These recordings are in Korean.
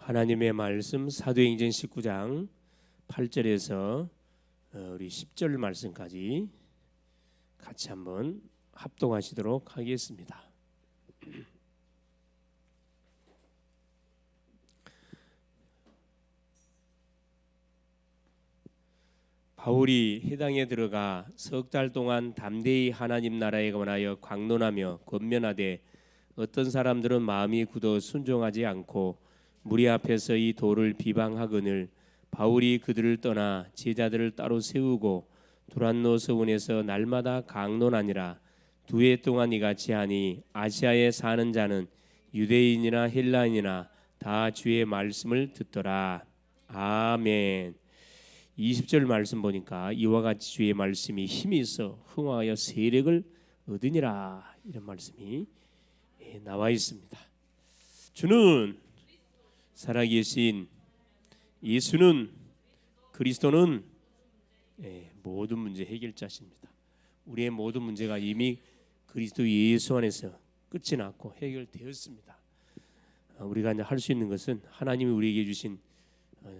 하나님의 말씀 사도행전 19장 8절에서 우리 10절 말씀까지 같이 한번 합독하시도록 하겠습니다. 바울이 해당에 들어가 석 달 동안 담대히 하나님 나라에 관하여 강론하며 권면하되 어떤 사람들은 마음이 굳어 순종하지 않고 무리 앞에서 이 도를 비방하거늘 바울이 그들을 떠나 제자들을 따로 세우고 두란노 서원에서 날마다 강론하니라. 2해 동안 이같이 하니 아시아에 사는 자는 유대인이나 헬라인이나 다 주의 말씀을 듣더라. 아멘. 20절 말씀 보니까 이와 같이 주의 말씀이 힘이 있어 흥하여 세력을 얻으니라, 이런 말씀이 나와 있습니다. 주는 살아계신 예수는, 그리스도는 모든 문제 해결자십니다. 우리의 모든 문제가 이미 그리스도 예수 안에서 끝이 났고 해결되었습니다. 우리가 이제 할 수 있는 것은 하나님이 우리에게 주신,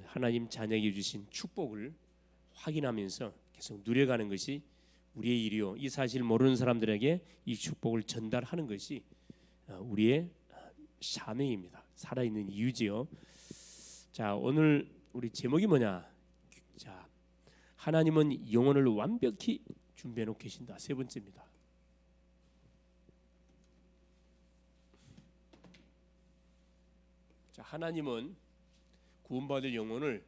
하나님 자녀에게 주신 축복을 확인하면서 계속 누려가는 것이 우리의 일이요, 이 사실 모르는 사람들에게 이 축복을 전달하는 것이 우리의 사명입니다. 살아있는 이유지요. 자, 오늘 우리 제목이 뭐냐? 자, 하나님은 영혼을 완벽히 준비해 놓고 계신다. 세 번째입니다. 자, 하나님은 구원받을 영혼을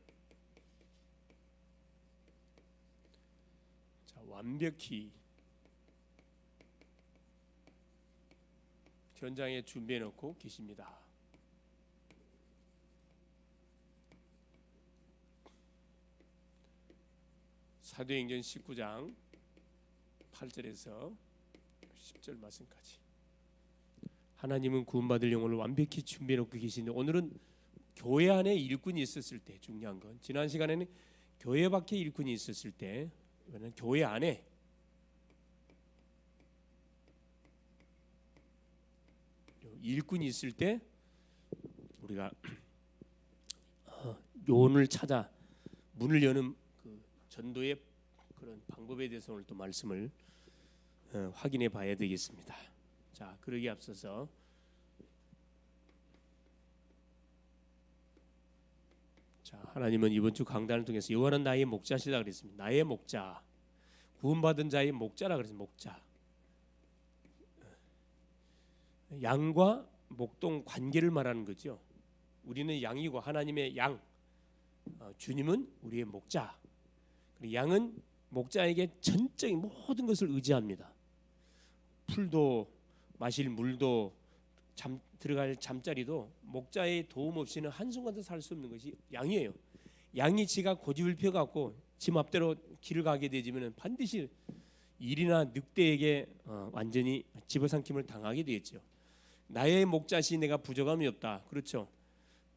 완벽히 현장에 준비해 놓고 계십니다. 사도행전 19장 8절에서 10절 말씀까지 하나님은 구원받을 영혼을 완벽히 준비해 놓고 계신데, 오늘은 교회 안에 일꾼이 있었을 때 중요한 건, 지난 시간에는 교회 밖에 일꾼이 있었을 때, 이번엔 교회 안에 일꾼이 있을 때 우리가 요원을 찾아 문을 여는 그 전도의 그런 방법에 대해서 오늘 또 말씀을 확인해 봐야 되겠습니다. 자, 그러기에 앞서서 자, 하나님은 이번 주 강단을 통해서 여호와는 나의 목자시다 그랬습니다. 나의 목자, 구원받은 자의 목자라 그랬습니다. 목자. 양과 목동 관계를 말하는 거죠. 우리는 양이고 하나님의 양, 주님은 우리의 목자. 양은 목자에게 전적인 모든 것을 의지합니다. 풀도 마실 물도 들어갈 잠자리도 목자의 도움 없이는 한순간도 살 수 없는 것이 양이에요. 양이 지가 고집을 펴갖고 지 맘대로 길을 가게 되지면 반드시 일이나 늑대에게 완전히 집어삼킴을 당하게 되겠죠. 나의 목자시 내가 부족함이 없다. 그렇죠.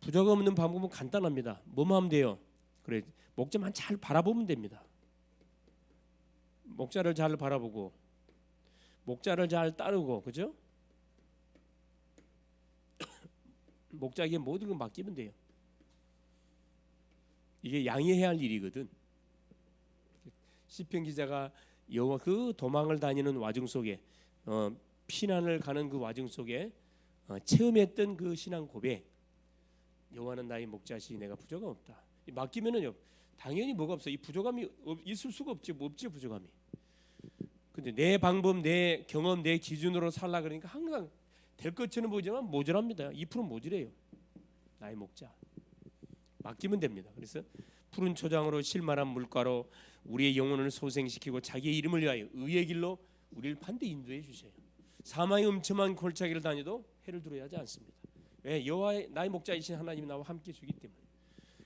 부족함 없는 방법은 간단합니다. 뭐만 하면 돼요? 그래, 목자만 잘 바라보면 됩니다. 목자를 잘 바라보고 목자를 잘 따르고, 그죠? 목자에게 모든 걸 맡기면 돼요. 이게 양이 해야 할 일이거든. 시편 기자가 여호와 그 도망을 다니는 와중 속에 피난을 가는 그 와중 속에 체험했던 그 신앙 고백, 여호와는 나의 목자시 내가 부족함 없다. 맡기면은요 당연히 뭐가 없어. 이 부족함이 있을 수가 없지. 뭐 없지 부족함이. 근데 내 방법, 내 경험, 내 기준으로 살라 그러니까 항상 될 것처럼 보이지만 모자랍니다. 2% 모자래요. 나의 목자 맡기면 됩니다. 그래서 푸른 초장으로 실만한 물가로 우리의 영혼을 소생시키고 자기의 이름을 위하여 의의 길로 우리를 반드시 인도해 주셔요. 사망의 음침한 골짜기를 다녀도 해를 두려워하지 않습니다. 왜? 여호와의 나의 목자이신 하나님이 나와 함께 주기 때문에.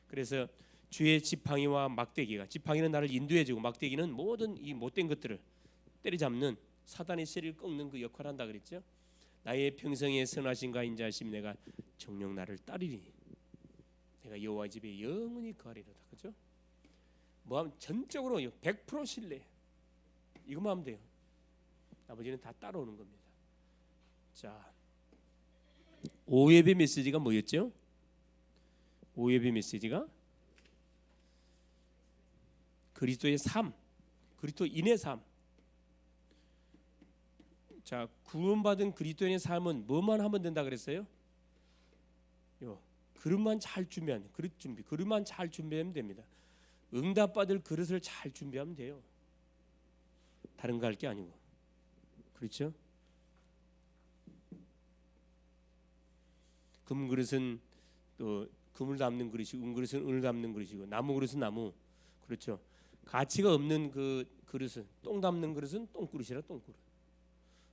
그래서 주의 지팡이와 막대기가, 지팡이는 나를 인도해주고 막대기는 모든 이 못된 것들을 때려잡는 사단의 세를 꺾는 그 역할을 한다 그랬죠. 나의 평생의 선하신가 인자하심 내가 정녕 나를 따르리니 내가 여호와 집에 영원히 거하리로다. 그죠? 뭐하면 전적으로 100% 신뢰, 이것만 하면 돼요. 나머지는 다 따라오는 겁니다. 자, 5예배 메시지가 뭐였죠? 오예배 메시지가 그리스도의 삶, 그리스도인의 삶. 자, 구원받은 그리스도인의 삶은 뭐만 하면 된다 그랬어요? 그릇만 잘 준비하면, 그릇만 잘 준비하면 됩니다. 응답받을 그릇을 잘 준비하면 돼요. 다른 거 할 게 아니고. 그렇죠? 금 그릇은 또 금을 담는 그릇이고, 은 그릇은 은을 담는 그릇이고, 나무 그릇은 나무. 그렇죠? 가치가 없는 그 그릇은, 똥 담는 그릇은 똥그릇이라 똥그릇.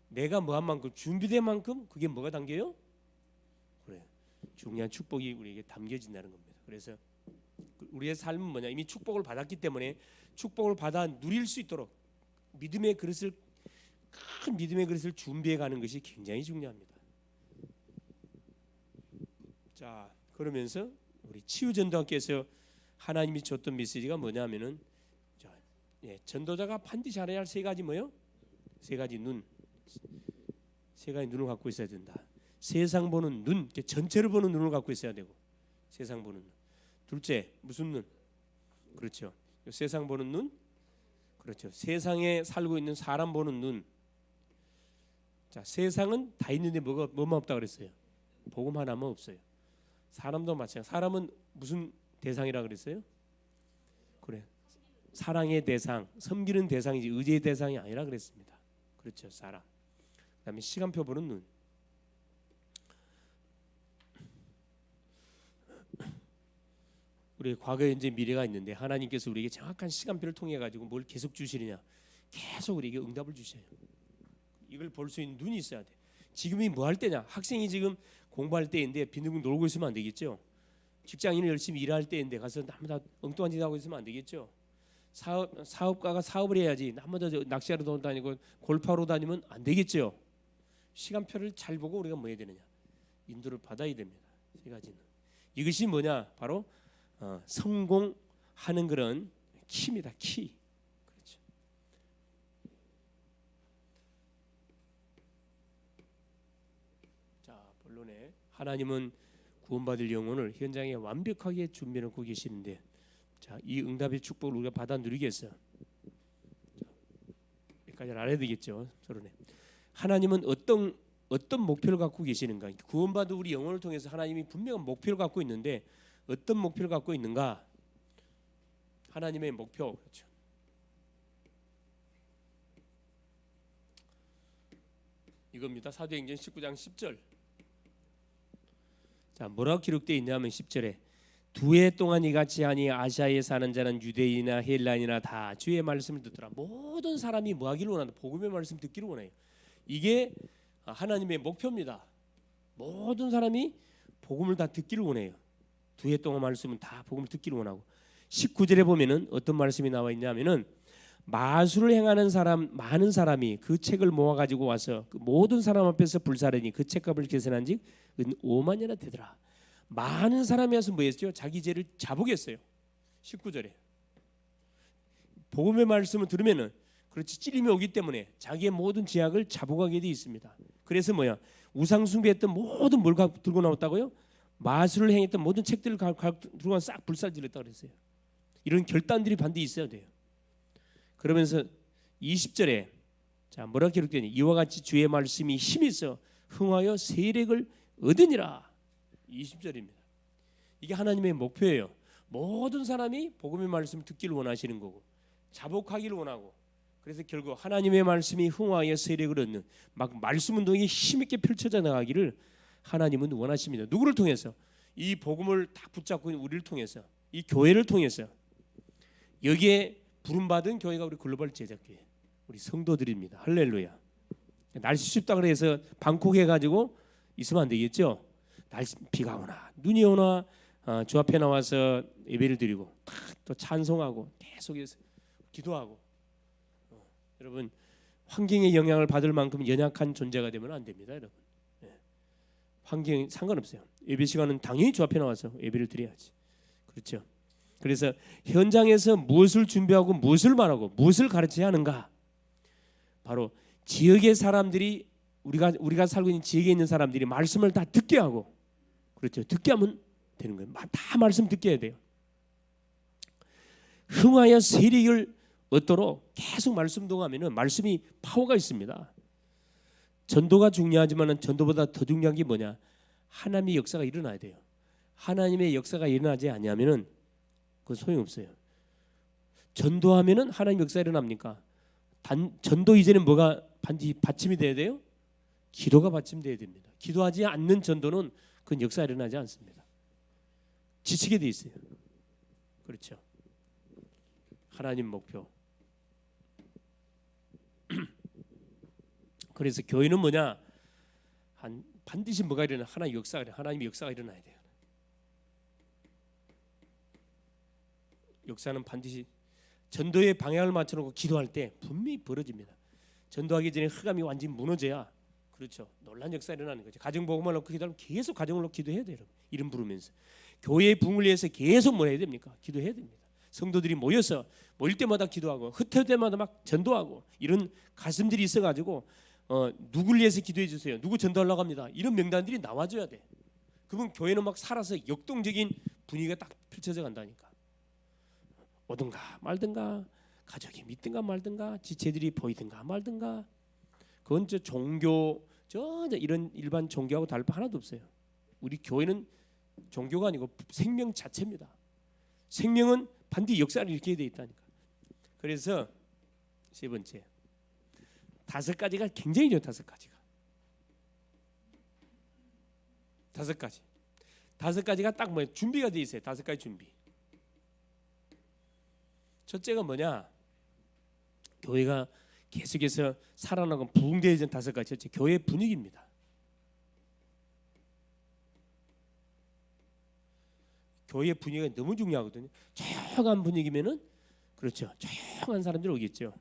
내가 뭐한 만큼, 준비된 만큼 그게 뭐가 담겨요? 그래, 중요한 축복이 우리에게 담겨진다는 겁니다. 그래서 우리의 삶은 뭐냐, 이미 축복을 받았기 때문에 축복을 받아 누릴 수 있도록 믿음의 그릇을, 큰 믿음의 그릇을 준비해 가는 것이 굉장히 중요합니다. 자, 그러면서 우리 치유전도학교에서 하나님이 줬던 메시지가 뭐냐면은, 전도자가 반드시 알아야 할 세 가지 뭐요? 세 가지 눈, 세 가지 눈을 갖고 있어야 된다. 세상 보는 눈, 전체를 보는 눈을 갖고 있어야 되고, 세상 보는 눈. 둘째, 무슨 눈? 그렇죠. 세상 보는 눈. 그렇죠. 세상에 살고 있는 사람 보는 눈. 자, 세상은 다 있는데 뭐만 없다 그랬어요? 복음 하나만 없어요. 사람도 마찬가지. 사람은 무슨 대상이라 그랬어요? 그래, 사랑의 대상, 섬기는 대상이지 의지의 대상이 아니라 그랬습니다. 그렇죠, 사람. 그다음에 시간표 보는 눈. 우리 과거, 현재, 미래가 있는데 하나님께서 우리에게 정확한 시간표를 통해 가지고 뭘 계속 주시느냐? 계속 우리에게 응답을 주셔요. 이걸 볼 수 있는 눈이 있어야 돼. 지금이 뭐 할 때냐? 학생이 지금 공부할 때인데 빈둥 놀고 있으면 안 되겠죠. 직장인은 열심히 일할 때인데 가서 나무다 엉뚱한 짓 하고 있으면 안 되겠죠. 사업가가 사업을 해야지 나무다 낚시하러 다니고 골프하러 다니면 안 되겠죠. 시간표를 잘 보고 우리가 뭐 해야 되느냐? 인도를 받아야 됩니다. 세 가지는. 이것이 뭐냐? 바로 성공하는 그런 키입니다. 키. 그렇죠. 자, 본론에 하나님은 구원받을 영혼을 현장에 완벽하게 준비해 놓고 계시는데, 자, 이 응답의 축복을 우리가 받아 누리겠어요. 여기까지 알아야 되겠죠. 서론에 하나님은 어떤 목표를 갖고 계시는가? 구원받은 우리 영혼을 통해서 하나님이 분명한 목표를 갖고 있는데, 어떤 목표를 갖고 있는가? 하나님의 목표. 그렇죠. 이겁니다. 사도행전 19장 10절. 자, 뭐라고 기록되어 있냐면 10절에 두 해 동안 이같이 하니 아시아에 사는 자는 유대인이나 헬라인이나 다 주의 말씀을 듣더라. 모든 사람이 뭐 하기를 원한다? 복음의 말씀 듣기를 원해요. 이게 하나님의 목표입니다. 모든 사람이 복음을 다 듣기를 원해요. 두 해 동안 말씀은 다 복음을 듣기를 원하고, 19절에 보면은 어떤 말씀이 나와 있냐면은 마술을 행하는 사람, 많은 사람이 그 책을 모아 가지고 와서 그 모든 사람 앞에서 불사르니 그 책값을 계산한즉 5만이나 되더라. 많은 사람이 와서 뭐 했죠? 자기 죄를 자복했어요. 19절에 복음의 말씀을 들으면은, 그렇지, 찔림이 오기 때문에 자기의 모든 죄악을 자복하게 돼 있습니다. 그래서 뭐야? 우상 숭배했던 모든 뭘 들고 나왔다고요? 마술을 행했던 모든 책들을 들고 싹 불살질했다 그랬어요. 이런 결단들이 반드시 있어야 돼요. 그러면서 20절에 자, 뭐라 기록되니? 이와 같이 주의 말씀이 힘이 있어 흥하여 세력을 얻으니라. 20절입니다. 이게 하나님의 목표예요. 모든 사람이 복음의 말씀을 듣기를 원하시는 거고, 자복하기를 원하고, 그래서 결국 하나님의 말씀이 흥하여 세력을 얻는 막 말씀 운동이 힘있게 펼쳐져 나가기를 하나님은 원하십니다. 누구를 통해서? 이 복음을 다 붙잡고 있는 우리를 통해서, 이 교회를 통해서. 여기에 부름받은 교회가 우리 글로벌 제작교회, 우리 성도들입니다. 할렐루야. 날씨 춥다 그래서 방콕해 가지고 있으면 안 되겠죠. 비가 오나 눈이 오나 주 앞에 나와서 예배를 드리고 또 찬송하고 계속해서 기도하고, 여러분 환경의 영향을 받을 만큼 연약한 존재가 되면 안 됩니다. 여러분, 환경이 상관없어요. 예배 시간은 당연히 주 앞에 나와서 예배를 드려야지. 그렇죠. 그래서 현장에서 무엇을 준비하고 무엇을 말하고 무엇을 가르쳐야 하는가? 바로 지역의 사람들이, 우리가 살고 있는 지역에 있는 사람들이 말씀을 다 듣게 하고, 그렇죠, 듣게 하면 되는 거예요. 다 말씀 듣게 해야 돼요. 흥하여 세력을 얻도록 계속 말씀 동하면은 말씀이 파워가 있습니다. 전도가 중요하지만은 전도보다 더 중요한 게 뭐냐? 하나님의 역사가 일어나야 돼요. 하나님의 역사가 일어나지 않으면은 그 소용없어요. 전도하면은 하나님 역사 일어납니까? 전도 이제는 뭐가 반드시 받침이 돼야 돼요? 기도가 받침돼야 됩니다. 기도하지 않는 전도는 그 역사 일어나지 않습니다. 지치게 돼 있어요. 그렇죠. 하나님 목표. 그래서 교회는 뭐냐? 반드시 뭐가 일어나? 하나님의 역사가 일어나야 돼요. 역사는 반드시 전도의 방향을 맞춰놓고 기도할 때 분명히 벌어집니다. 전도하기 전에 흑암이 완전히 무너져야 그렇죠. 놀란 역사 일어나는 거죠. 가정 복음을 놓고 기도하면 계속 가정을 놓고 기도해야 돼요. 이름 부르면서 교회의 붕을 위해서 계속 뭐 해야 됩니까? 기도해야 됩니다. 성도들이 모여서 모일 때마다 기도하고 흩어질 때마다 막 전도하고 이런 가슴들이 있어가지고 누굴 위해서 기도해 주세요. 누구 전도하려고 합니다. 이런 명단들이 나와줘야 돼. 그러면 교회는 막 살아서 역동적인 분위기가 딱 펼쳐져 간다니까. 오든가 말든가 가족이 믿든가 말든가 지체들이 보이든가 말든가 그건 저 종교 이런 일반 종교하고 다를 바 하나도 없어요. 우리 교회는 종교가 아니고 생명 자체입니다. 생명은 반드시 역사를 일으키게 돼 있다니까. 그래서 세 번째 5가지가 굉장히 좋아요. 5가지가 딱 뭐예요? 준비가 돼 있어요. 5가지 준비. 첫째가 뭐냐? 교회가 계속해서 살아나고 부흥되어야 되는 5가지. 첫째, 교회 분위기입니다. 교회 분위기가 너무 중요하거든요. 조용한 분위기면은 그렇죠. 조용한 사람들이 오겠죠.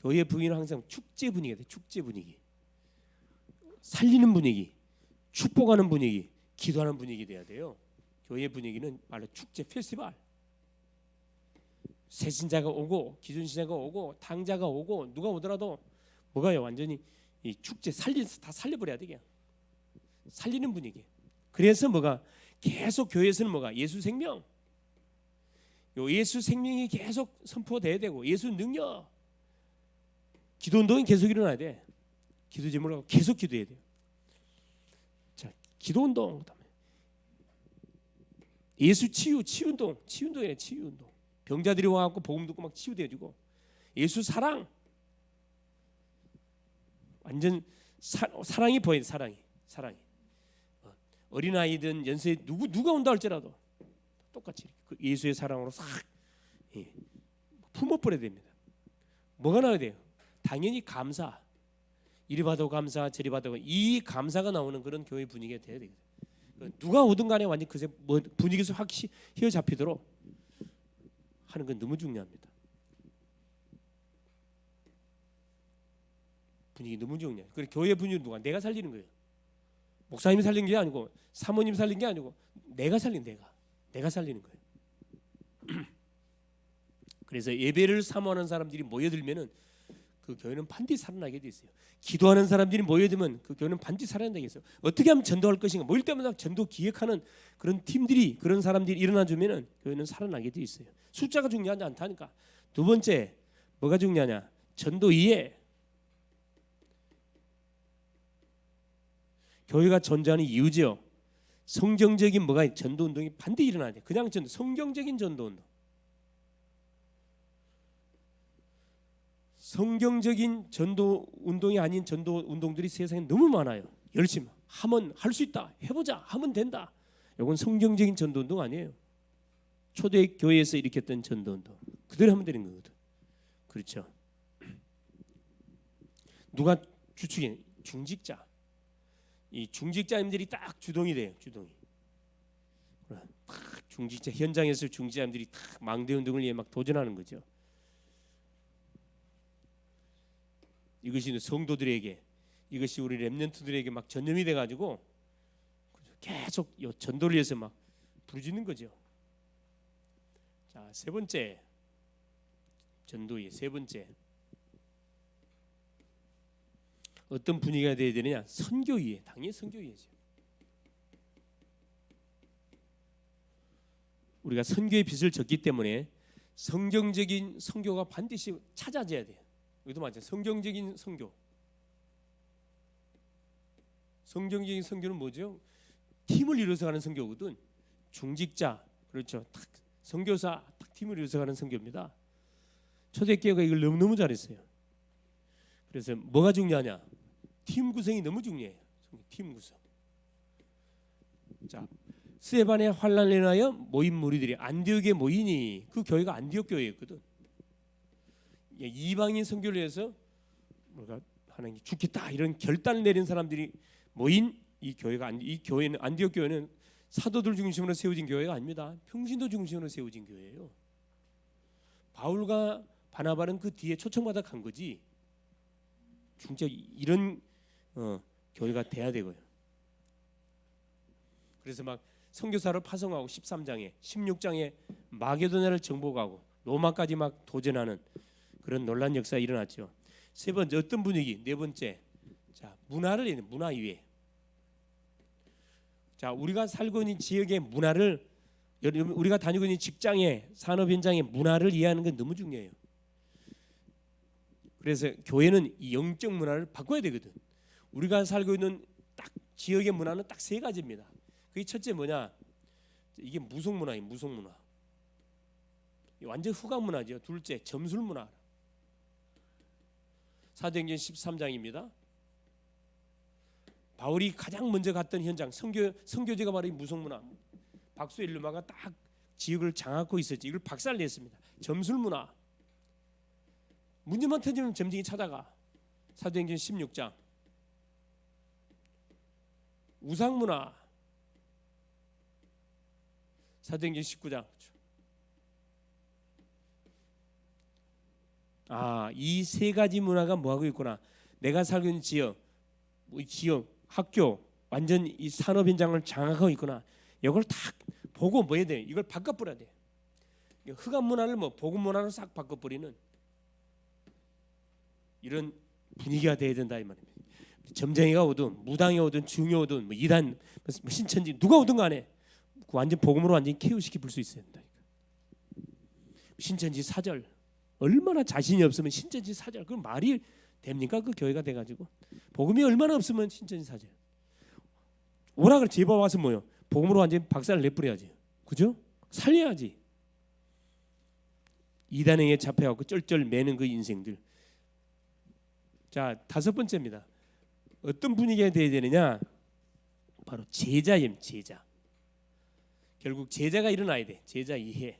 교회 분위기는 항상 축제 분위기가 돼. 축제 분위기. 살리는 분위기, 축복하는 분위기, 기도하는 분위기 돼야 돼요. 교회 분위기는 말로 축제 페스티벌. 새신자가 오고 기존신자가 오고 탕자가 오고 누가 오더라도 뭐가요? 완전히 이 축제 다 살려버려야 돼. 그냥 살리는 분위기. 그래서 뭐가 계속 교회에서는 뭐가 예수 생명, 요 예수 생명이 계속 선포돼야 되고 예수 능력, 기도 운동이 계속 일어나야 돼. 기도 제목을 계속 기도해야 돼요. 자, 기도 운동, 그다음에 예수 치유 운동이래. 치유 운동. 병자들이 와갖고 복음 듣고 막 치유되어지고 예수 사랑 완전 사랑이 보여요. 사랑이 어린아이든 연세 누가 온다 할지라도 똑같이 그 예수의 사랑으로 싹 품어버려야 됩니다. 뭐가 나와야 돼요? 당연히 감사. 이리 받아도 감사 저리 받아도 이 감사가 나오는 그런 교회 분위기가 돼야 되거든요. 누가 오든 간에 완전 그새 뭐 분위기에서 확 휘어잡히도록 하는 건 너무 중요합니다. 분위기 너무 중요해요. 그리고 교회 분위기 누가? 내가 살리는 거예요. 목사님이 살린 게 아니고 사모님 살린 게 아니고 내가 살리는 거예요. 그래서 예배를 사모하는 사람들이 모여들면은 그 교회는 반드시 살아나게 돼 있어요. 기도하는 사람들이 모여들면 그 교회는 반드시 살아나게 돼 있어요. 어떻게 하면 전도할 것인가? 모일 때마다 전도 기획하는 그런 팀들이 그런 사람들이 일어나 주면은 교회는 살아나게 돼 있어요. 숫자가 중요하지 않다니까. 두 번째 뭐가 중요하냐? 전도 이해. 교회가 존재하는 이유죠. 성경적인 뭐가 전도 운동이 반드시 일어나야 돼. 그냥 성경적인 전도 운동. 성경적인 전도 운동이 아닌 전도 운동들이 세상에 너무 많아요. 열심히 하면 할 수 있다. 해보자. 하면 된다. 이건 성경적인 전도 운동 아니에요. 초대 교회에서 일으켰던 전도 운동 그대로 하면 되는 거거든. 그렇죠. 누가 주축이? 중직자. 이 중직자님들이 딱 주동이 돼요. 주동이. 중직자 현장에서 중직자님들이 딱 망대 운동을 위해 막 도전하는 거죠. 이것이 성도들에게, 이것이 우리 렘넌트들에게 막 전염이 돼가지고 계속 전도를 위해서 막 부르짖는 거죠. 자, 세 번째 전도의 세 번째 어떤 분위기가 돼야 되느냐? 선교위에. 당연히 선교위에죠. 우리가 선교의 빚을 졌기 때문에 성경적인 선교가 반드시 찾아져야 돼요. 이것도 맞아요. 성경적인 선교. 성경적인 선교는 뭐죠? 팀을 이루어서 가는 선교거든. 중직자, 그렇죠. 딱 선교사 딱 팀을 이루어서 가는 선교입니다. 초대교회가 이걸 너무너무 잘했어요. 그래서 뭐가 중요하냐? 팀 구성이 너무 중요해요. 팀 구성. 자, 스데반의 환난을 인하여 모인 무리들이 안디옥에 모이니 그 교회가 안디옥 교회였거든. 이방인 선교를 해서 뭐가 하나님 죽겠다 이런 결단을 내린 사람들이 모인 이 교회가, 이 교회는, 안디옥 교회는 사도들 중심으로 세워진 교회가 아닙니다. 평신도 중심으로 세워진 교회예요. 바울과 바나바는 그 뒤에 초청받아 간 거지. 진짜 이런 교회가 돼야 되고요. 그래서 막 선교사를 파송하고 13장에 16장에 마게도냐를 정복하고 로마까지 막 도전하는 그런 놀란 역사가 일어났죠. 세 번째 어떤 분위기? 네 번째, 자, 문화를 문화 이해. 자, 우리가 살고 있는 지역의 문화를, 우리가 다니고 있는 직장의 산업 현장의 문화를 이해하는 건 너무 중요해요. 그래서 교회는 이 영적 문화를 바꿔야 되거든. 우리가 살고 있는 딱 지역의 문화는 딱 세 가지입니다. 그게 첫째 뭐냐? 이게 무속 문화예요. 무속 문화. 완전 후각 문화죠. 둘째, 점술 문화. 사도행전 13장입니다. 바울이 가장 먼저 갔던 현장, 선교지가 바로 이 무속 문화. 박수 일루마가 딱 지역을 장악하고 있었지. 이걸 박살냈습니다. 점술 문화. 문제만 터지면 점쟁이 찾아가. 사도행전 16장. 우상 문화. 사도행전 19장. 아, 이 세 가지 문화가 뭐 하고 있구나. 내가 살고 있는 지역, 학교, 완전 이 산업 현장을 장악하고 있구나. 이걸 딱 보고 뭐 해야 돼? 이걸 바꿔버려야 돼. 흑암 문화를 뭐 복음 문화로 싹 바꿔버리는 이런 분위기가 돼야 된다 이 말입니다. 점쟁이가 오든 무당이 오든 중이 오든 뭐 이단 뭐 신천지 누가 오든 간에 완전 복음으로 완전 키우시킬 수 있어야 된다. 신천지 사절 얼마나 자신이 없으면 신천지 사절 그 말이 됩니까? 그 교회가 돼가지고 복음이 얼마나 없으면 신천지 사절 오라 그래. 제발 와서 뭐요? 복음으로 완전 박살을 내버려야지. 그죠? 살려야지. 이단행에 잡혀갖고 쩔쩔 매는 그 인생들. 자, 다섯 번째입니다. 어떤 분위기가 돼야 되느냐? 바로 제자임, 제자. 결국 제자가 일어나야 돼. 제자 이해.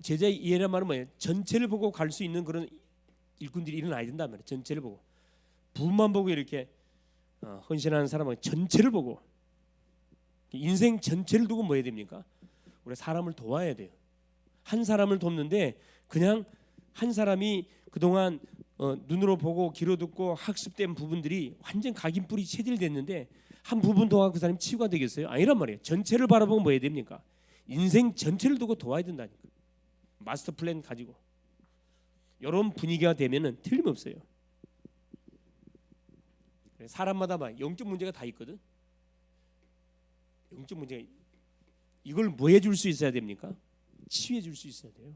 제자 이해란 말은 뭐예요? 전체를 보고 갈 수 있는 그런 일꾼들이 일어나야 된단 말이에요. 전체를 보고. 부분만 보고 이렇게 헌신하는 사람은 전체를 보고 인생 전체를 두고 뭐 해야 됩니까? 우리 사람을 도와야 돼요. 한 사람을 돕는데 그냥 한 사람이 그동안 눈으로 보고 귀로 듣고 학습된 부분들이 완전 각인뿌리 체질됐는데 한 부분 도와 그 사람이 치유가 되겠어요? 아니란 말이에요. 전체를 바라보고 뭐 해야 됩니까? 인생 전체를 두고 도와야 된다니까. 마스터 플랜 가지고 이런 분위기가 되면은 틀림없어요. 사람마다 막 영적 문제가 다 있거든. 영적 문제가 이걸 뭐 해줄 수 있어야 됩니까? 치유해 줄 수 있어야 돼요.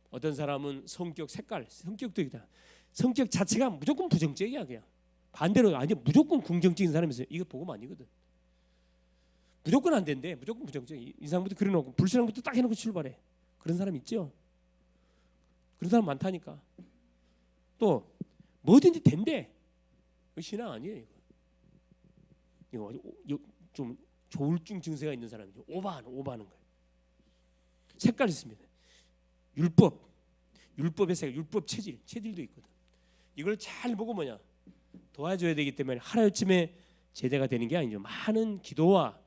어떤 사람은 성격 색깔, 성격도 있다. 성격 자체가 무조건 부정적이야 그냥. 반대로 아니 무조건 긍정적인 사람이 있어요. 이거 복음 아니거든. 무조건 안 된대. 무조건 부정적. 이 사람부터 그려놓고 불신앙부터 딱 해놓고 출발해. 그런 사람 있죠. 그런 사람 많다니까. 또 뭐든지 된대. 신앙 아니에요. 이거 좀 조울증 증세가 있는 사람이죠. 오버하는 거예요. 색깔 있습니다. 율법의 색깔, 율법 체질도 있거든. 이걸 잘 보고 뭐냐 도와줘야 되기 때문에 하루아침에 제자가 되는 게 아니죠. 많은 기도와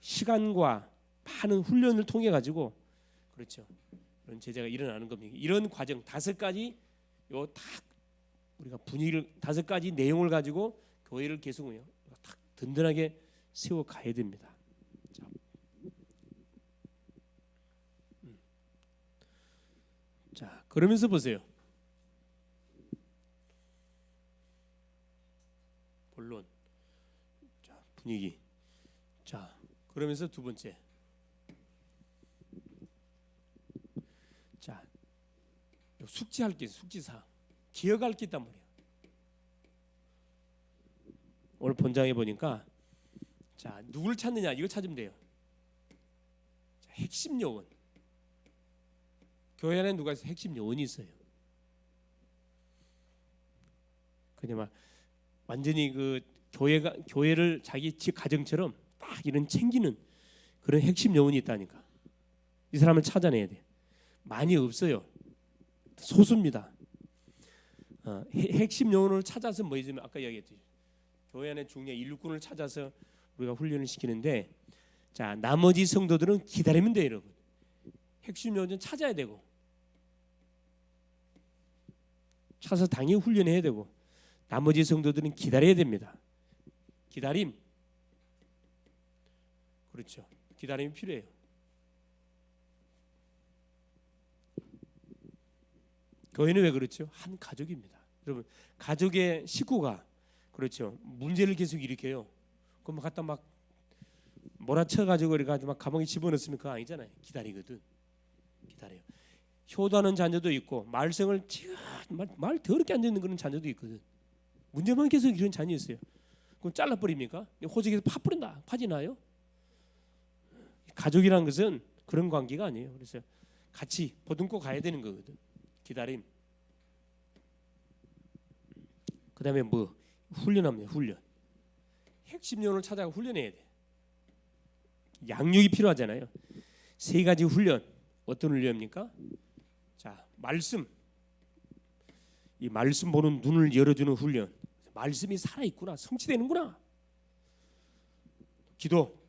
시간과 많은 훈련을 통해 가지고 그렇죠. 그런 제자가 일어나는 겁니다. 이런 과정 5가지 요 딱 우리가 분위기를 5가지 내용을 가지고 교회를 계속 딱 든든하게 세워 가야 됩니다. 자, 그러면서 보세요. 본론. 자, 분위기. 자, 그러면서 두 번째. 자, 숙지할 게 숙지사. 기억할 게 있단 말이야. 오늘 본장에 보니까 자, 누구를 찾느냐 이거 찾으면 돼요. 자, 핵심 요원. 교회 안에 누가 있어? 핵심 요원이 있어요. 그냥 막 완전히 그 교회를 자기 집 가정처럼 딱 이런 챙기는 그런 핵심 요원이 있다니까. 이 사람을 찾아내야 돼. 많이 없어요. 소수입니다. 핵심 요원을 찾아서 뭐 있으면 아까 이야기했듯이 교회 안에 중에 일꾼을 찾아서 우리가 훈련을 시키는데, 자, 나머지 성도들은 기다리면 돼요, 여러분. 핵심 요원은 찾아야 되고, 찾아서 당연히 훈련해야 되고, 나머지 성도들은 기다려야 됩니다. 기다림. 그렇죠. 기다림이 필요해요. 교회는 왜 그렇죠? 한 가족입니다. 여러분, 가족의 식구가 그렇죠. 문제를 계속 일으켜요. 그럼 갖다 막 몰아쳐가지고 이렇게 막 가방에 집어넣으면 그거 아니잖아요. 기다리거든. 기다려요. 효도하는 자녀도 있고 말썽을 말 더럽게 안 듣는 그런 자녀도 있거든. 문제만 계속 이런 자녀 있어요. 그럼 잘라버립니까? 호적에서 파뿌린다. 파지나요? 가족이란 것은 그런 관계가 아니에요. 그래서 같이 보듬고 가야 되는 거거든. 기다림. 그 다음에 뭐 훈련합니다. 훈련. 핵심 요원을 찾아가 훈련해야 돼. 양육이 필요하잖아요. 세 가지 훈련. 어떤 훈련입니까? 자, 말씀. 이 말씀 보는 눈을 열어주는 훈련. 말씀이 살아있구나. 성취되는구나. 기도.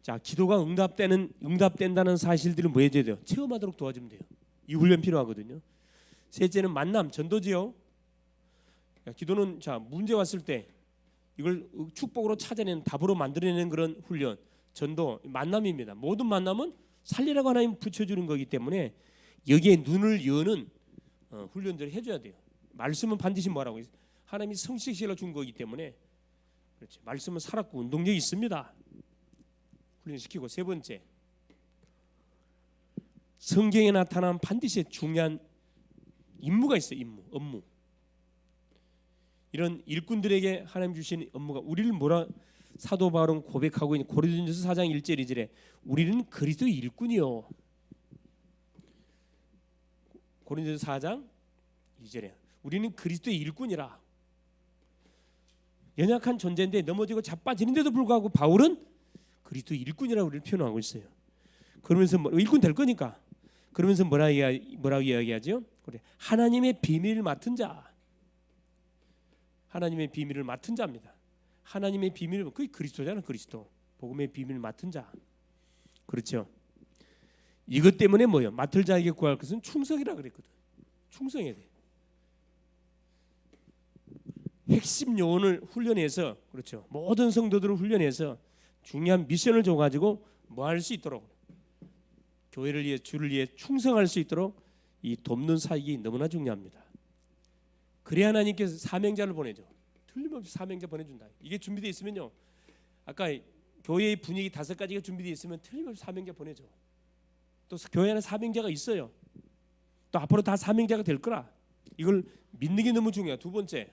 자, 기도가 응답된다는 사실들을 뭐 해줘야 돼요? 체험하도록 도와주면 돼요. 이 훈련 필요하거든요. 셋째는 만남, 전도지요. 기도는 자, 문제 왔을 때 이걸 축복으로 찾아내는, 답으로 만들어내는 그런 훈련, 전도, 만남입니다. 모든 만남은 살리라고 하나님 붙여주는 거기 때문에 여기에 눈을 여는 훈련들을 해줘야 돼요. 말씀은 반드시 뭐라고 하나님이 성식시키려 준 거기 때문에 그렇지. 말씀은 살았고 운동력이 있습니다. 훈련시키고, 세 번째, 성경에 나타난 반드시 중요한 임무가 있어요. 임무, 업무. 이런 일꾼들에게 하나님 주신 업무가, 우리를 뭐라 사도 바울은 고백하고 있는 고린도전서 4장 1절 2절에 우리는 그리스도의 일꾼이요. 고린도전서 4장 2절에 우리는 그리스도의 일꾼이라. 연약한 존재인데 넘어지고 자빠지는데도 불구하고 바울은 그리스도의 일꾼이라고 우리를 표현하고 있어요. 그러면서 일꾼 될 거니까. 그러면서 뭐라고 이야기하죠? 그래, 하나님의 비밀을 맡은 자. 하나님의 비밀을 맡은 자입니다. 하나님의 비밀은 그게 그리스도잖아. 그리스도. 복음의 비밀을 맡은 자. 그렇죠. 이것 때문에 뭐예요? 맡을 자에게 구할 것은 충성이라 그랬거든. 충성해야 돼. 핵심 요원을 훈련해서, 그렇죠. 모든 성도들을 훈련해서 중요한 미션을 줘가지고 뭐 할 수 있도록, 교회를 위해, 주를 위해 충성할 수 있도록 이 돕는 사역이 너무나 중요합니다. 그래야 하나님께서 사명자를 보내죠. 틀림없이 사명자 보내준다. 이게 준비되어 있으면요, 아까 교회의 분위기 5가지가 준비되어 있으면 틀림없이 사명자 보내죠. 또 교회 안에 사명자가 있어요. 또 앞으로 다 사명자가 될 거라. 이걸 믿는 게 너무 중요해요. 두 번째,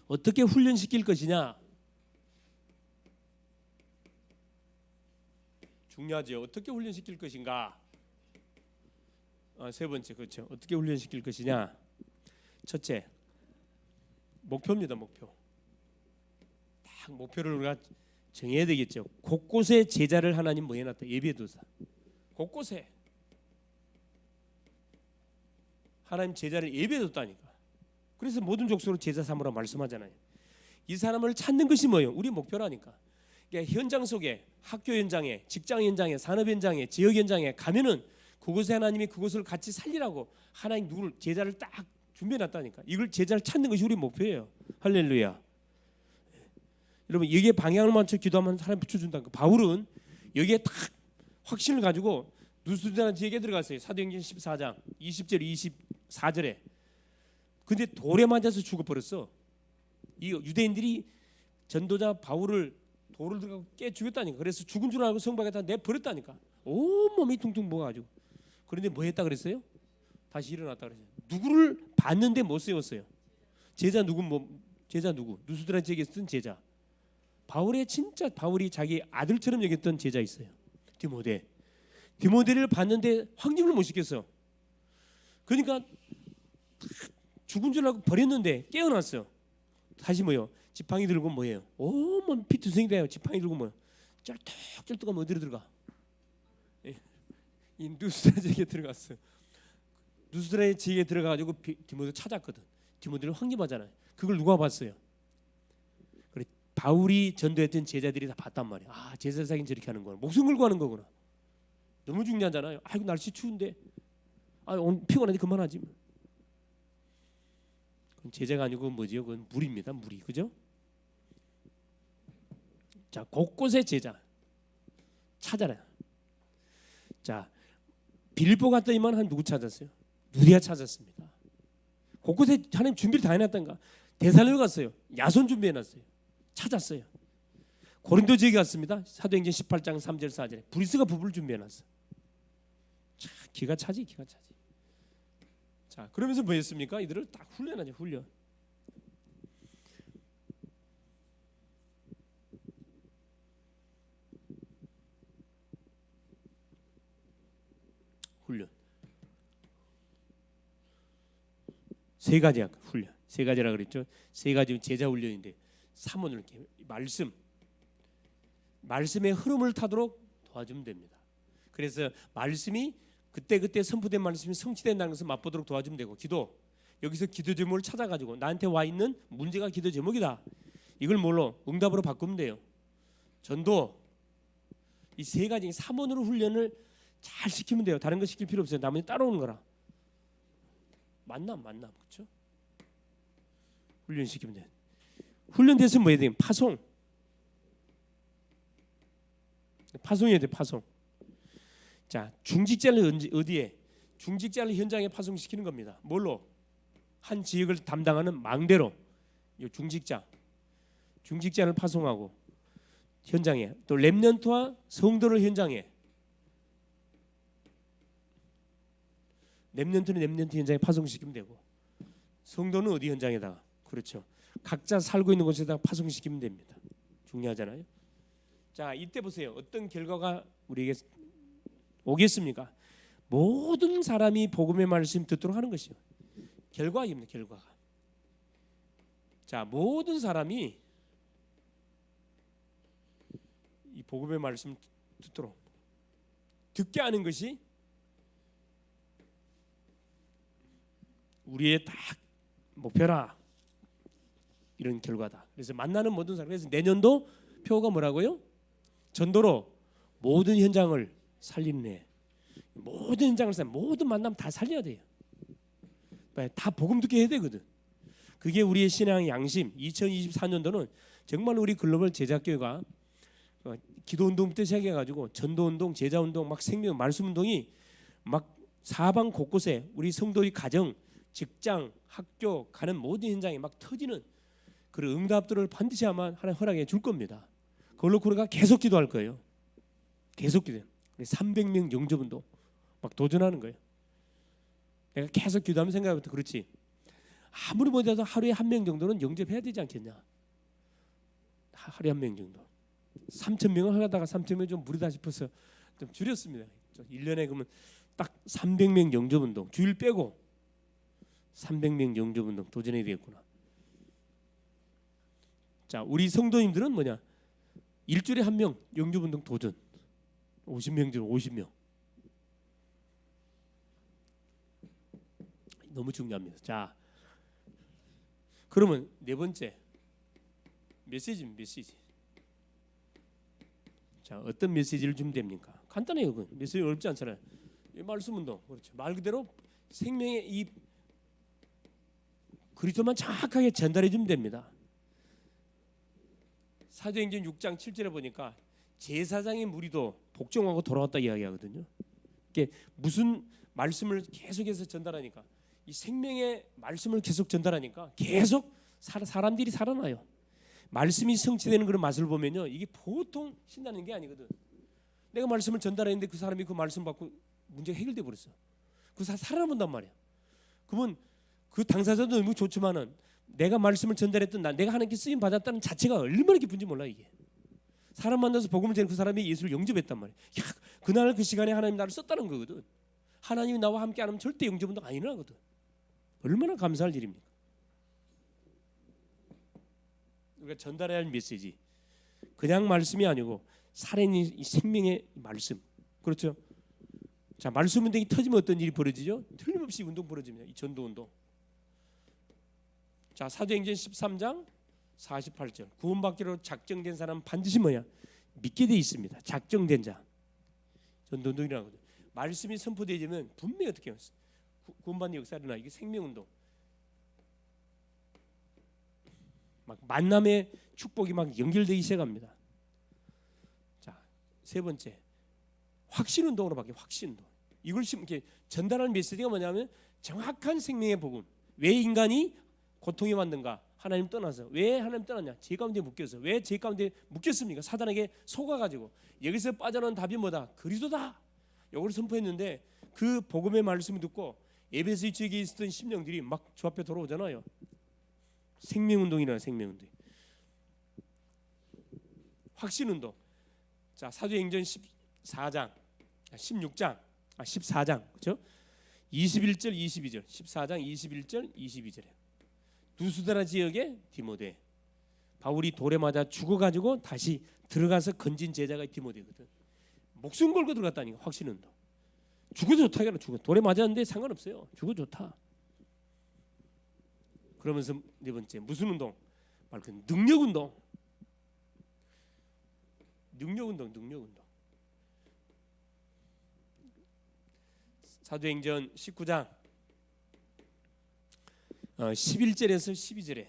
어떻게 훈련시킬 것이냐. 중요하죠. 어떻게 훈련시킬 것인가. 세 번째, 그렇죠. 어떻게 훈련시킬 것이냐. 첫째, 목표입니다. 목표. 딱 목표를 우리가 정해야 되겠죠. 곳곳에 제자를 하나님 뭐 해놨다. 예비해두사. 곳곳에 하나님 제자를 예비해뒀다니까. 그래서 모든 족속으로 제자 삼으라 말씀하잖아요. 이 사람을 찾는 것이 뭐예요? 우리 목표라니까. 그러니까 현장 속에, 학교 현장에, 직장 현장에, 산업 현장에, 지역 현장에 가면은 그곳에 하나님이 그곳을 같이 살리라고 하나님 누구를, 제자를 딱 준비해놨다니까. 이걸 제자를 찾는 것이 우리 목표예요. 할렐루야. 여러분, 여기에 방향을 맞춰 기도하면 사람 붙여준다니까. 바울은 여기에 딱 확신을 가지고 누수대나 지역에 들어갔어요. 사도행전 14장 20절 24절에. 근데 돌에 맞아서 죽어버렸어. 이 유대인들이 전도자 바울을 돌을 들고 깨 죽였다니까. 그래서 죽은 줄 알고 성박에다 내버렸다니까. 온몸이 퉁퉁 부어가지고. 그런데 뭐 했다 그랬어요? 다시 일어났다 그랬어요. 누구를 봤는데 못 세웠어요. 제자 누구? 제자 누구? 누스드라지에게 쓴 제자. 진짜 바울이 자기 아들처럼 여겼던 제자 있어요. 디모데를 봤는데 확립을 못 시켰어. 그러니까 죽은 줄 알고 버렸는데 깨어났어. 다시 지팡이 들고 뭐예요? 온몸 피투성이 돼요. 지팡이 들고 쩔뚝쩔뚝하면 어디로 들어가? 이 누스드라지에게 들어갔어. 누스드라지에게 들어가가지고 디모데 찾았거든. 디모데를 확립하잖아요. 그걸 누가 봤어요? 그래, 바울이 전도했던 제자들이 다 봤단 말이야. 아, 제자 사긴 저렇게 하는 거구나. 목숨 걸고 하는 거구나. 너무 중요하잖아요. 아이고 날씨 추운데, 오늘 피곤하니 그만하지. 그건 제자가 아니고 뭐지요? 그건 물입니다. 물이, 그죠? 자, 곳곳에 제자 찾아라. 자, 빌립보 갔더니만 한 누구 찾았어요? 누리아 찾았습니다. 곳곳에 하나님 준비를 다 해놨던가. 데살로니가 갔어요. 야손 준비해놨어요. 찾았어요. 고린도 지역에 갔습니다. 사도행전 18장 3절 4절에 브리스가 부부를 준비해놨어. 자, 기가 차지. 자, 그러면서 뭐 했습니까? 이들을 딱 훈련하죠. 훈련. 세 가지 훈련. 세 가지라 그랬죠. 세 가지 제자 훈련인데 3원을 이렇게 말씀의 흐름을 타도록 도와주면 됩니다. 그래서 말씀이 그때 선포된 말씀이 성취된다는 것을 맛보도록 도와주면 되고, 기도, 여기서 기도 제목을 찾아가지고 나한테 와 있는 문제가 기도 제목이다. 이걸 뭘로? 응답으로 바꾸면 돼요. 전도, 이 세 가지 3원으로 훈련을 잘 시키면 돼요. 다른 거 시킬 필요 없어요. 나머지 따라오는 거라. 만남 그렇죠? 훈련시키면 돼. 훈련돼서 뭐 해야 돼요? 파송해야 돼. 파송. 자, 중직자를 어디에? 중직자를 현장에 파송시키는 겁니다. 뭘로? 한 지역을 담당하는 망대로. 이 중직자를 파송하고 현장에, 또 렘넌트와 성도를 현장에. 렘넌트는 렘넌트 현장에 파송시키면 되고, 성도는 어디 현장에다가, 그렇죠, 각자 살고 있는 곳에다가 파송시키면 됩니다. 중요하잖아요. 자, 이때 보세요. 어떤 결과가 우리에게 오겠습니까? 모든 사람이 복음의 말씀 듣도록 하는 것이요. 결과입니다. 결과가. 자, 모든 사람이 이 복음의 말씀 듣도록 듣게 하는 것이 우리의 딱 목표라. 이런 결과다. 그래서 만나는 모든 사람. 그래서 내년도 표가 뭐라고요? 전도로 모든 현장을 살리는 애. 모든 현장을 모든 만남 다 살려야 돼요. 다 복음 듣게 해야 되거든. 그게 우리의 신앙 양심. 2024년도는 정말 우리 글로벌 제자교회가 기도운동부터 시작해가지고 전도운동, 제자운동, 막 생명, 말씀운동이 막 사방 곳곳에 우리 성도의 가정, 직장, 학교 가는 모든 현장에 막 터지는 그런 응답들을 반드시 아마 하나님 허락해 줄 겁니다. 그걸로 우리가 계속 기도할 거예요. 계속 기도해요. 300명 영접운동 막 도전하는 거예요. 내가 계속 기도하면 생각해보면 그렇지. 아무리 못해도 하루에 1명 정도는 영접해야 되지 않겠냐. 하루에 1명 정도. 3,000명을 하려다가 3,000명 좀 무리다 싶어서 좀 줄였습니다. 1년에 그러면 딱 300명 영접운동 주일 빼고 300명 영접운동 도전해야 되겠구나. 자, 우리 성도님들은 뭐냐? 일주일에 1명 영접운동 도전. 50명 중 50명. 너무 중요합니다. 자, 그러면 네 번째 메시지입니다. 메시지. 자, 어떤 메시지를 주면 됩니까? 간단해요. 그 메시지 어렵지 않잖아요. 이 말씀운동, 그렇죠. 말 그대로 생명의 이 그리스도만 정확하게 전달해 주면 됩니다. 사도행전 6장 7절에 보니까 제사장의 무리도 복종하고 돌아왔다 이야기하거든요. 이게 무슨 말씀을 계속해서 전달하니까, 이 생명의 말씀을 계속 전달하니까 계속 사람들이 살아나요. 말씀이 성취되는 그런 맛을 보면요, 이게 보통 신나는 게 아니거든. 내가 말씀을 전달했는데 그 사람이 그 말씀 받고 문제가 해결돼 버렸어. 그 사람 살아난단 말이야. 그러면 그 당사자도 너무 좋지만은 내가 말씀을 전달했던 내가 하나님께 쓰임 받았다는 자체가 얼마나 기쁜지 몰라. 이게 사람 만나서 복음을 전해 그 사람이 예수를 영접했단 말이야. 야, 그날 그 시간에 하나님 나를 썼다는 거거든. 하나님이 나와 함께 안 하면 절대 영접운동 안 일어나거든. 얼마나 감사할 일입니까? 우리가 전달해야 할 메시지 그냥 말씀이 아니고 살아있는 생명의 말씀. 그렇죠? 자, 말씀 운동이 터지면 어떤 일이 벌어지죠? 틀림없이 운동 벌어집니다. 이 전도운동. 자, 사도행전 13장 48절. 구원받기로 작정된 사람은 반드시 뭐야? 믿게 돼 있습니다. 작정된 자. 전도운동이라고 하거든요. 말씀이 선포되지면 분명히 어떻게 해요? 구원받는 역사가 일어나. 이게 생명운동. 막 만남의 축복이 막 연결되기 시작합니다. 자, 세 번째 확신운동으로 바뀌어. 확신운동. 이걸 이렇게 전달하는 메시지가 뭐냐면 정확한 생명의 복음. 왜 인간이 고통에 만든가? 하나님 떠나서. 왜 하나님 떠났냐? 죄 가운데 묶여서. 왜 죄 가운데 묶였습니까? 사단에게 속아가지고. 여기서 빠져나온 답이 뭐다? 그리스도다. 이걸 선포했는데 그 복음의 말씀을 듣고 에베소 지역에 있었던 심령들이 막 주 앞에 돌아오잖아요. 생명운동이라는 생명운동. 확신운동. 자, 사도행전 14장 14장 그렇죠? 21절 22절 14장 21절 22절에 누수다라 지역의 디모데. 바울이 돌에 맞아 죽어가지고 다시 들어가서 건진 제자가 디모데거든. 목숨 걸고 들어갔다니까. 확신운동. 죽어도 좋다. 죽어. 돌에 맞았는데 상관없어요. 죽어도 좋다. 그러면서 네 번째 무슨 운동? 바로 그 능력운동. 능력운동. 사도행전 19장 11절에서 12절에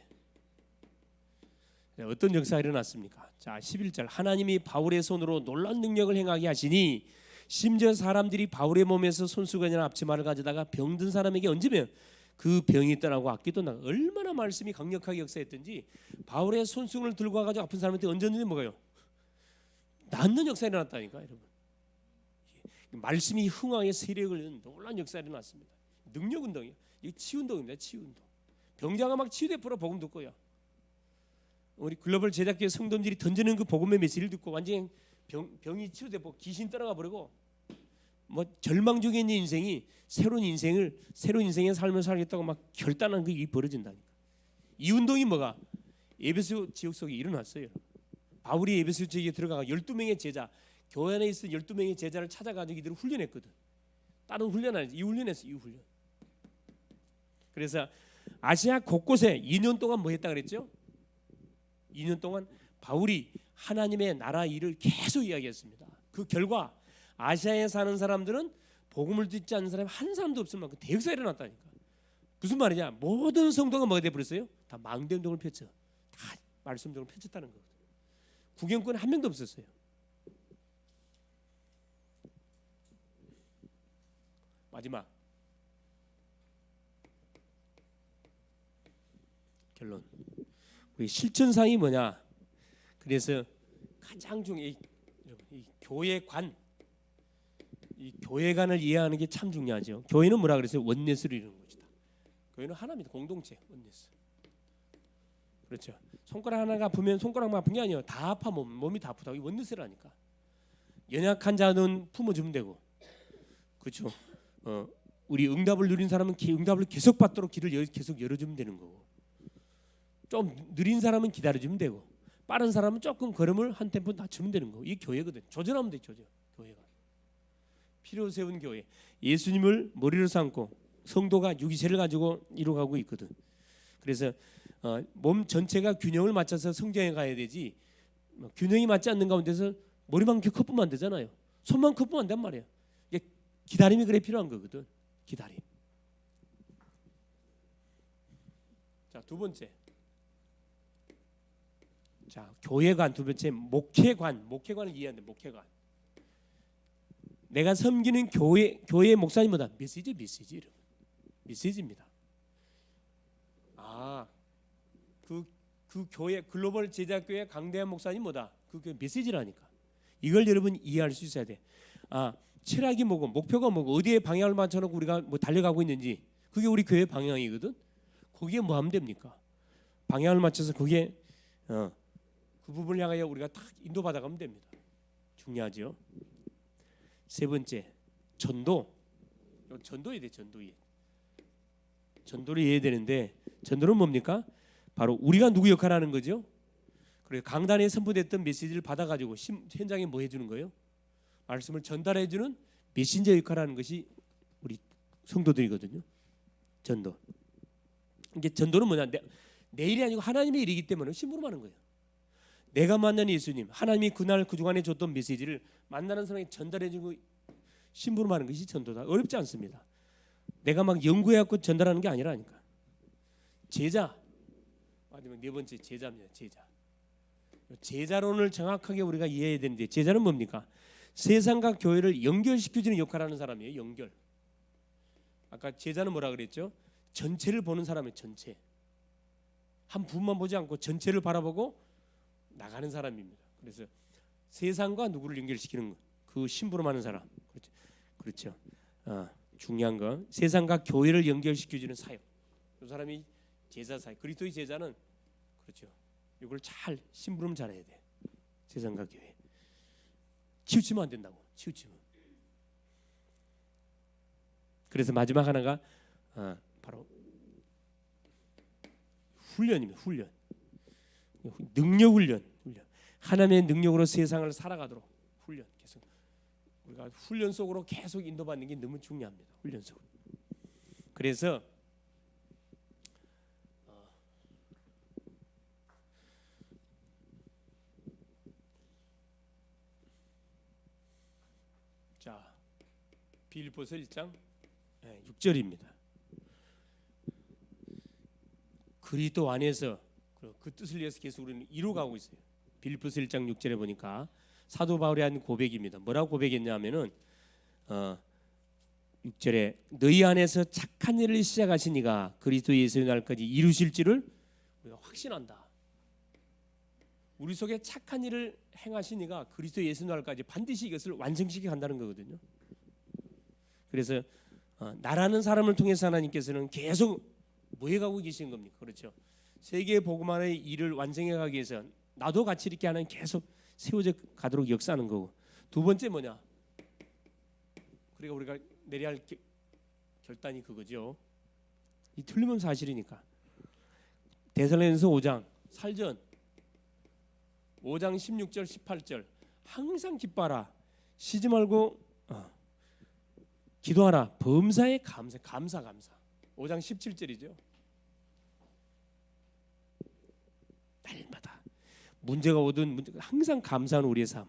어떤 역사가 일어났습니까? 자, 11절. 하나님이 바울의 손으로 놀라운 능력을 행하게 하시니 심지어 사람들이 바울의 몸에서 손수건이나 앞치마를 가져다가 병든 사람에게 얹으면 그 병이 떠나고 악기도 나가. 얼마나 말씀이 강력하게 역사했던지 바울의 손수건을 들고 와가지고 아픈 사람한테 얹었는데 뭐가요? 낫는 역사가 일어났다니까. 여러분, 말씀이 흥황의 세력을 놀라운 역사가 일어났습니다. 능력운동이에요. 이게 치유운동입니다. 치유운동. 병자가 막 치유돼 보라 복음 듣고요. 우리 글로벌 제작교회 성도들이 던지는 그 복음의 메시지를 듣고 완전히 병이 치유돼 보고 귀신 떠나가 버리고 뭐 절망 중에 있는 인생이 새로운 인생의 삶을 살겠다고 막 결단한 그 일이 벌어진다니까. 이 운동이 뭐가? 에베소 지역 속에 일어났어요. 바울이 에베소 지역에 들어가가 12명의 제자, 교회 안에 있던 12명의 제자를 찾아가지고 이들을 훈련했거든. 다른 훈련 아니지. 이 훈련했어. 이 훈련. 그래서 아시아 곳곳에 2년 동안 뭐 했다 그랬죠? 2년 동안 바울이 하나님의 나라 일을 계속 이야기했습니다. 그 결과 아시아에 사는 사람들은 복음을 듣지 않는 사람이 한 사람도 없을 만큼 대역사가 일어났다니까. 무슨 말이냐? 모든 성도가 뭐가 돼버렸어요? 다 망대운동을 펼쳐. 다 말씀적으로 펼쳤다는 거거든요. 구경꾼 한 명도 없었어요. 마지막 결론. 우리 실천상이 뭐냐? 그래서 가장 중요한 이 교회관, 이 교회관을 이해하는 게 참 중요하죠. 교회는 뭐라 그랬어요? 원네스를 이루는 것이다. 교회는 하나입니다. 공동체, 원네스. 그렇죠. 손가락 하나가 아프면 손가락만 아픈 게 아니에요. 다 아파. 몸이 다 아프다고. 이 원네스라니까. 연약한 자는 품어주면 되고, 그렇죠. 우리 응답을 누린 사람은 응답을 계속 받도록 길을 계속 열어주면 되는 거고, 좀 느린 사람은 기다려주면 되고, 빠른 사람은 조금 걸음을 한 템포 낮추면 되는 거고. 이게 교회거든. 조절하면 돼. 조절. 교회가 필요 세운 교회. 예수님을 머리로 삼고 성도가 유기체를 가지고 이루어가고 있거든. 그래서 몸 전체가 균형을 맞춰서 성장해 가야 되지, 균형이 맞지 않는 가운데서 머리만 컵으면 안 되잖아요. 손만 컵으면 안 된단 말이야. 이게 기다림이 그래 필요한 거거든. 기다림. 자, 두 번째. 자, 교회관. 두 번째 목회관을 이해하는데, 목회관. 내가 섬기는 교회의 목사님보다 메시지 메시지입니다. 그 그 교회 글로벌 제자교회 강대한 목사님 뭐다? 그 메시지라니까. 이걸 여러분 이해할 수 있어야 돼. 철학이 뭐고 목표가 뭐고 어디에 방향을 맞춰놓고 우리가 뭐 달려가고 있는지 그게 우리 교회 방향이거든. 거기에 뭐 하면 됩니까? 방향을 맞춰서 거기에 그 부분을 향하여 우리가 딱 인도받아가면 됩니다. 중요하죠. 세 번째, 전도. 전도해야 돼. 전도를 해야 되는데 전도는 뭡니까? 바로 우리가 누구 역할을 하는 거죠? 그래서 강단에 선포됐던 메시지를 받아가지고 현장에 뭐 해주는 거예요? 말씀을 전달해주는 메신저 역할을 하는 것이 우리 성도들이거든요. 전도. 이게 전도는 뭐냐? 내 일이 아니고 하나님의 일이기 때문에 심부름하는 거예요. 내가 만난 예수님, 하나님이 그날 그 주간에 줬던 메시지를 만나는 사람에게 전달해주고 심부름하는 것이 전도다. 어렵지 않습니다. 내가 막 연구해갖고 전달하는 게 아니라니까. 제자, 아니면 네 번째 제자입니다. 제자론을 정확하게 우리가 이해해야 되는데 제자는 뭡니까? 세상과 교회를 연결시켜주는 역할을 하는 사람이에요. 연결. 아까 제자는 뭐라 그랬죠? 전체를 보는 사람이에요. 전체. 한 부분만 보지 않고 전체를 바라보고 나가는 사람입니다. 그래서 세상과 누구를 연결시키는 그 심부름하는 사람. 그렇죠. 중요한 거 세상과 교회를 연결시켜주는 사역. 그 사람이 제자 사역. 그리스도의 제자는 그렇죠. 이걸 잘 심부름 잘해야 돼. 세상과 교회. 치우치면 안 된다고. 치우치면. 그래서 마지막 하나가 바로 훈련입니다. 훈련. 능력 훈련. 하나님의 능력으로 세상을 살아가도록 훈련. 계속 우리가 훈련 속으로 계속 인도받는 게 너무 중요합니다. 훈련 속으로. 그래서 자, 빌립보서 1장 6절입니다. 그리스도 안에서 그 뜻을 위해서 계속 우리는 이루어가고 있어요. 빌립보서 1장 6절에 보니까 사도 바울이 한 고백입니다. 뭐라고 고백했냐면은 6절에 너희 안에서 착한 일을 시작하시니가 그리스도 예수의 날까지 이루실 줄을 우리가 확신한다. 우리 속에 착한 일을 행하시니가 그리스도 예수 날까지 반드시 이것을 완성시켜 간다는 거거든요. 그래서 나라는 사람을 통해서 하나님께서는 계속 뭐 해가고 계시는 겁니까? 그렇죠. 세계 복음화의 일을 완성해 가기 위해서 나도 같이 이렇게 하는 계속 세워져 가도록 역사하는 거고. 두 번째 뭐냐? 그러니까 우리가 내려야 할 결단이 그거죠. 이 틀리면 사실이니까. 데살로니가서 5장 살전 5장 16절 18절 항상 기뻐하라 쉬지 말고 기도하라 범사에 감사 5장 17절이죠. 날마다 문제가 오든 항상 감사하는 우리의 삶.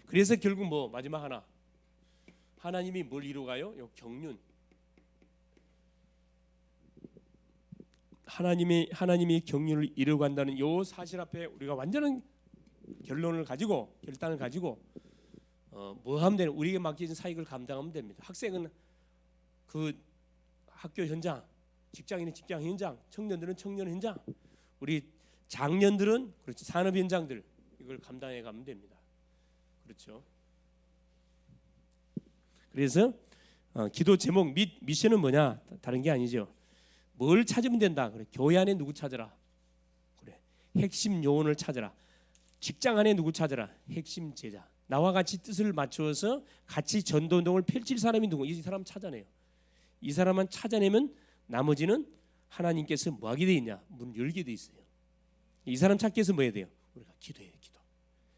그래서 결국 뭐 마지막 하나 하나님이 뭘 이루가요? 요 경륜. 하나님이 경륜을 이루간다는 요 사실 앞에 우리가 완전한 결단을 가지고 뭐 하면 되는 우리에게 맡겨진 사역을 감당하면 됩니다. 학생은 그 학교 현장, 직장인은 직장 현장, 청년들은 청년 현장, 우리 장년들은 그렇죠 산업 현장들 이걸 감당해 가면 됩니다. 그렇죠. 그래서 기도 제목 및 미션은 뭐냐? 다른 게 아니죠. 뭘 찾으면 된다. 그래. 교회 안에 누구 찾으라. 그래. 핵심 요원을 찾으라. 직장 안에 누구 찾으라. 핵심 제자. 나와 같이 뜻을 맞추어서 같이 전도운동을 펼칠 사람이 누구? 이 사람 찾아내요. 이 사람만 찾아내면 나머지는 하나님께서 뭐 하게 돼 있냐? 문 열게 돼 있어요. 이 사람 찾기 위해서 뭐 해야 돼요? 우리가 기도해요. 기도.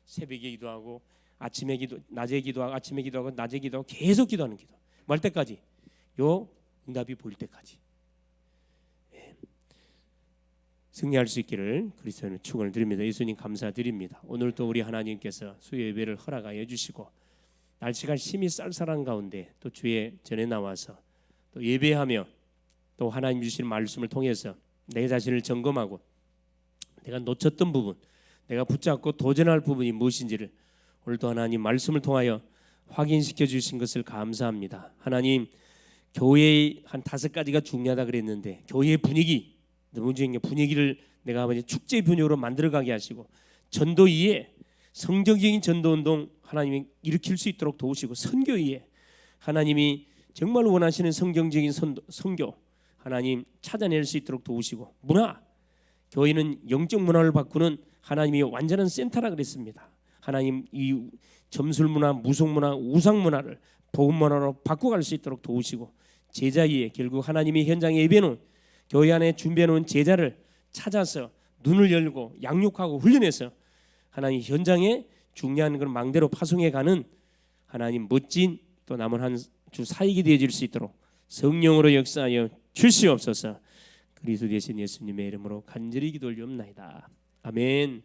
새벽에 기도하고 아침에 기도, 낮에 기도하고 아침에 기도하고 낮에 기도하고 계속 기도하는 기도. 뭐 할 때까지? 요 응답이 보일 때까지. 승리할 수 있기를 그리스도인의 축원을 드립니다. 예수님 감사드립니다. 오늘 또 우리 하나님께서 수요 예배를 허락하여 주시고 날씨가 심히 쌀쌀한 가운데 또 주의 전에 나와서 또 예배하며 또 하나님 주신 말씀을 통해서 내 자신을 점검하고 내가 놓쳤던 부분, 내가 붙잡고 도전할 부분이 무엇인지를 오늘도 하나님 말씀을 통하여 확인시켜 주신 것을 감사합니다. 하나님 교회의 한 5가지가 중요하다 그랬는데 교회의 분위기 너무 중요한 게 분위기를 내가 아버지 축제 분위기로 만들어가게 하시고 전도 이에 성경적인 전도운동 하나님이 일으킬 수 있도록 도우시고 선교 이에 하나님이 정말 원하시는 성경적인 선교 하나님 찾아낼 수 있도록 도우시고 문화 교회는 영적 문화를 바꾸는 하나님이 완전한 센터라 그랬습니다. 하나님 이 점술 문화, 무속 문화, 우상 문화를 복음 문화로 바꿔갈 수 있도록 도우시고 제자 이에 결국 하나님이 현장에 예배놓은 교회 안에 준비해놓은 제자를 찾아서 눈을 열고 양육하고 훈련해서 하나님 현장에 중요한 그런 망대로 파송해가는 하나님 멋진 또 남은 한 주 사역이 되어질 수 있도록 성령으로 역사하여 주시옵소서. 그리스도 되신 예수님의 이름으로 간절히 기도 올리옵나이다. 아멘.